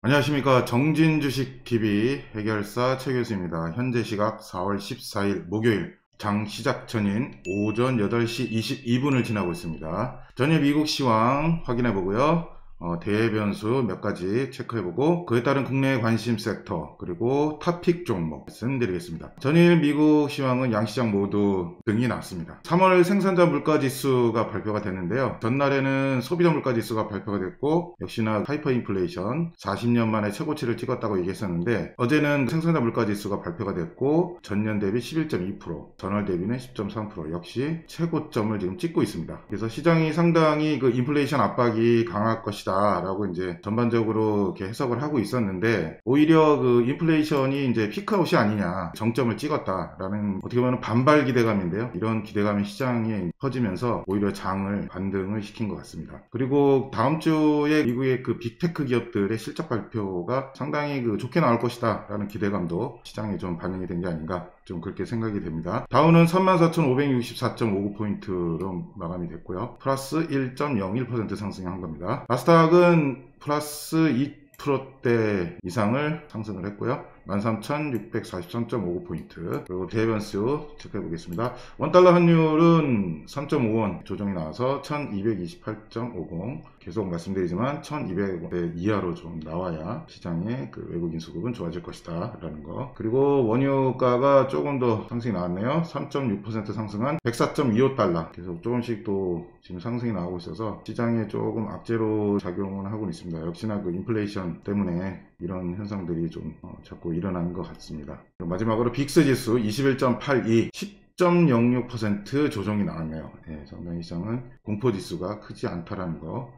안녕하십니까. 정진주식TV 해결사 최 교수입니다. 현재 시각 4월 14일 목요일 장 시작 전인 오전 8시 22분을 지나고 있습니다. 전일 미국 시황 확인해 보고요. 대변수 몇 가지 체크해보고 그에 따른 국내 관심 섹터 그리고 탑픽 종목 말씀드리겠습니다. 전일 미국 시황은 양시장 모두 등이 났습니다. 3월 생산자 물가지수가 발표가 됐는데요. 전날에는 소비자 물가지수가 발표가 됐고 역시나 하이퍼인플레이션 40년 만에 최고치를 찍었다고 얘기했었는데 어제는 생산자 물가지수가 발표가 됐고 전년 대비 11.2% 전월 대비는 10.3% 역시 최고점을 지금 찍고 있습니다. 그래서 시장이 상당히 그 인플레이션 압박이 강할 것이다 라고 이제 전반적으로 이렇게 해석을 하고 있었는데 오히려 그 인플레이션이 이제 피크아웃이 아니냐 정점을 찍었다라는 어떻게 보면 반발 기대감인데요. 이런 기대감이 시장에 퍼지면서 오히려 장을 반등을 시킨 것 같습니다. 그리고 다음 주에 미국의 그 빅테크 기업들의 실적 발표가 상당히 그 좋게 나올 것이다 라는 기대감도 시장에 좀 반영이 된 게 아닌가 좀 그렇게 생각이 됩니다. 다우는 34,564.59포인트로 마감이 됐고요. 플러스 1.01% 상승한 겁니다. 나스닥은 플러스 2%대 이상을 상승을 했고요. 13,643.59포인트. 그리고 대변수 체크해 보겠습니다. 원달러 환율은 3.5원 조정이 나와서 1228.50. 계속 말씀드리지만 1200원 이하로 좀 나와야 시장의 그 외국인 수급은 좋아질 것이다 라는 거. 그리고 원유가가 조금 더 상승이 나왔네요. 3.6% 상승한 104.25달러. 계속 조금씩 또 지금 상승이 나오고 있어서 시장에 조금 악재로 작용을 하고 있습니다. 역시나 그 인플레이션 때문에 이런 현상들이 좀 자꾸 일어나는 것 같습니다. 마지막으로 빅스 지수 21.82 10.06% 조정이 나왔네요. 상당히 시장은 공포지수가 크지 않다라는 거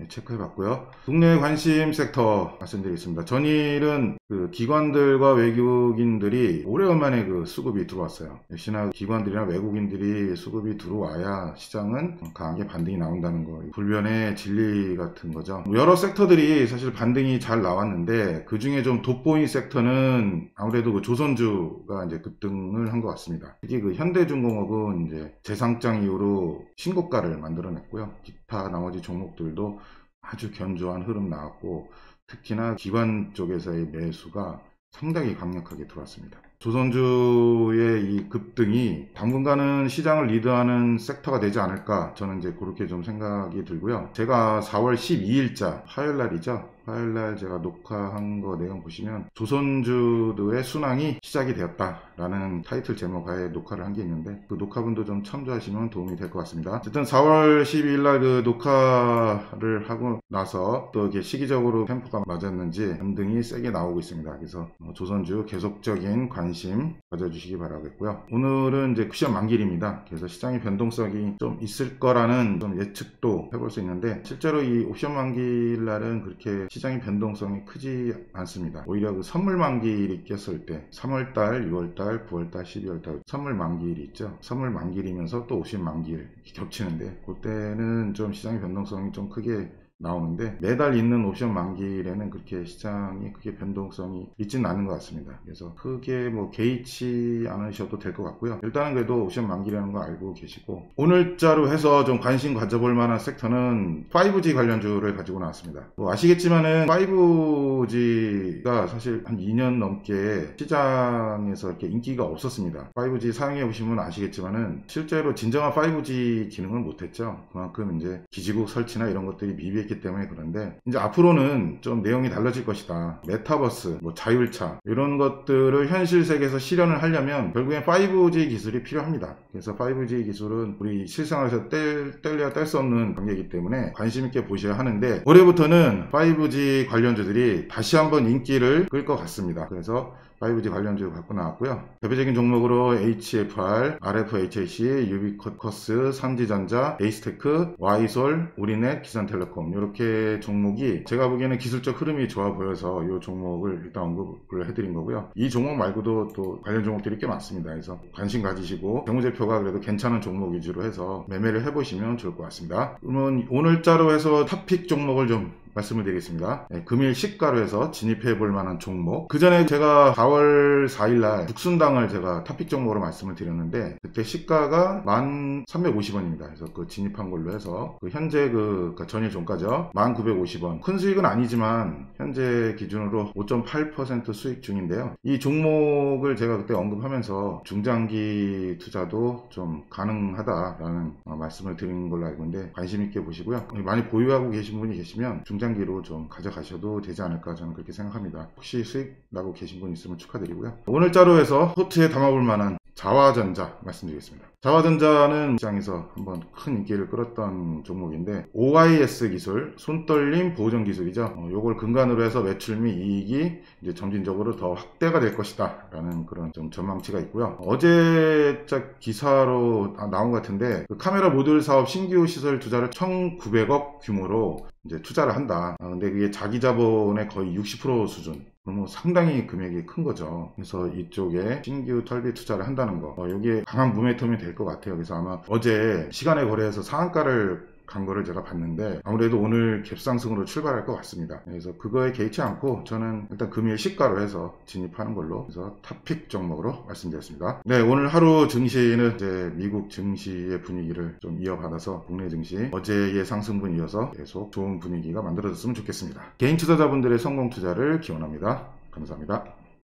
체크해 봤고요. 국내 관심 섹터 말씀드리겠습니다. 전일은 그 기관들과 외국인들이 오래간만에 그 수급이 들어왔어요. 역시나 기관들이나 외국인들이 수급이 들어와야 시장은 강하게 반등이 나온다는 거. 불변의 진리 같은 거죠. 여러 섹터들이 사실 반등이 잘 나왔는데 그 중에 좀 돋보인 섹터는 아무래도 그 조선주가 이제 급등을 한 것 같습니다. 특히 그 현대중공업은 이제 재상장 이후로 신고가를 만들어냈고요. 기타 나머지 종목들도 아주 견조한 흐름 나왔고 특히나 기관 쪽에서의 매수가 상당히 강력하게 들어왔습니다. 조선주의 이 급등이 당분간은 시장을 리드하는 섹터가 되지 않을까 저는 이제 그렇게 좀 생각이 들고요. 제가 4월 12일자 화요일날이죠. 화요일날 제가 녹화한 거 내용 보시면 조선주의 순항이 시작이 되었다라는 타이틀 제목하에 녹화를 한 게 있는데 그 녹화분도 좀 참조하시면 도움이 될 것 같습니다. 어쨌든 4월 12일날 그 녹화를 하고 나서 또 이렇게 시기적으로 템포가 맞았는지 반등이 세게 나오고 있습니다. 그래서 조선주 계속적인 관심 가져주시기 바라겠고요. 오늘은 이제 시험 만기일입니다. 그래서 시장의 변동성이 좀 있을 거라는 좀 예측도 해볼 수 있는데 실제로 이 옵션 만기일 날은 그렇게 시장의 변동성이 크지 않습니다. 오히려 그 선물 만기일이 꼈을 때 3월달, 6월달, 9월달, 12월달 선물 만기일이 있죠. 선물 만기일이면서 또 옵션 만기일 겹치는데 그때는 좀 시장의 변동성이 좀 크게 나오는데 매달 있는 옵션 만기일에는 그렇게 시장이 크게 변동성이 있지는 않은 것 같습니다. 그래서 크게 뭐 개의치 않으셔도 될 것 같고요. 일단은 그래도 옵션 만기라는 거 알고 계시고 오늘자로 해서 좀 관심 가져볼 만한 섹터는 5G 관련주를 가지고 나왔습니다. 뭐 아시겠지만은 5G가 사실 한 2년 넘게 시장에서 이렇게 인기가 없었습니다. 5G 사용해 보시면 아시겠지만은 실제로 진정한 5G 기능을 못했죠. 그만큼 이제 기지국 설치나 이런 것들이 미비했기 때문에. 그런데 이제 앞으로는 좀 내용이 달라질 것이다. 메타버스, 뭐 자율차 이런 것들을 현실 세계에서 실현을 하려면 결국엔 5G 기술이 필요합니다. 그래서 5G 기술은 우리 실생활에서 뗄래야 뗄 수 없는 관계이기 때문에 관심 있게 보셔야 하는데 올해부터는 5G 관련주들이 다시 한번 인기를 끌 것 같습니다. 그래서 5G 관련주 갖고 나왔고요. 대표적인 종목으로 HFR, RFHAC, 유비쿼스, 삼지전자, 에이스테크, 와이솔, 우리넷, 기산텔레콤 이렇게 종목이 제가 보기에는 기술적 흐름이 좋아 보여서 이 종목을 일단 언급을 해드린 거고요. 이 종목 말고도 또 관련 종목들이 꽤 많습니다. 그래서 관심 가지시고 재무제표가 그래도 괜찮은 종목 위주로 해서 매매를 해보시면 좋을 것 같습니다. 그러면 오늘자로 해서 탑픽 종목을 좀 말씀을 드리겠습니다. 네, 금일 시가로 해서 진입해 볼 만한 종목. 그 전에 제가 4월 4일날 북순당을 제가 탑픽 종목으로 말씀을 드렸는데, 그때 시가가 1,350원입니다. 그래서 그 진입한 걸로 해서 그 현재 그러니까 전일 종가죠. 1,950원. 큰 수익은 아니지만 현재 기준으로 5.8% 수익 중인데요. 이 종목을 제가 그때 언급하면서 중장기 투자도 좀 가능하다라는 말씀을 드린 걸로 알고 있는데, 관심 있게 보시고요. 많이 보유하고 계신 분이 계시면 중장기로 좀 가져가셔도 되지 않을까 저는 그렇게 생각합니다. 혹시 수익 나고 계신 분 있으면 축하드리고요. 오늘자로 해서 포트에 담아볼 만한 자화전자 말씀드리겠습니다. 자화전자는 시장에서 한번 큰 인기를 끌었던 종목인데, OIS 기술, 손떨림 보정 기술이죠. 요걸 근간으로 해서 매출 및 이익이 이제 점진적으로 더 확대가 될 것이다 라는 그런 좀 전망치가 있고요. 어제 기사로 나온 것 같은데, 그 카메라 모듈 사업 신규 시설 투자를 1,900억 규모로 이제 투자를 한다. 근데 그게 자기 자본의 거의 60% 수준. 그럼 상당히 금액이 큰 거죠. 그래서 이쪽에 신규 설비 투자를 한다는 거, 여기에 강한 모멘텀이 될 것 같아요. 그래서 아마 어제 시간에 거래해서 상한가를 간 거를 제가 봤는데, 아무래도 오늘 갭상승으로 출발할 것 같습니다. 그래서 그거에 개의치 않고 저는 일단 금일 시가로 해서 진입하는 걸로 해서 탑픽 종목으로 말씀드렸습니다. 네, 오늘 하루 증시는 이제 미국 증시의 분위기를 좀 이어받아서 국내 증시 어제의 상승분 이어서 계속 좋은 분위기가 만들어졌으면 좋겠습니다. 개인 투자자분들의 성공 투자를 기원합니다. 감사합니다.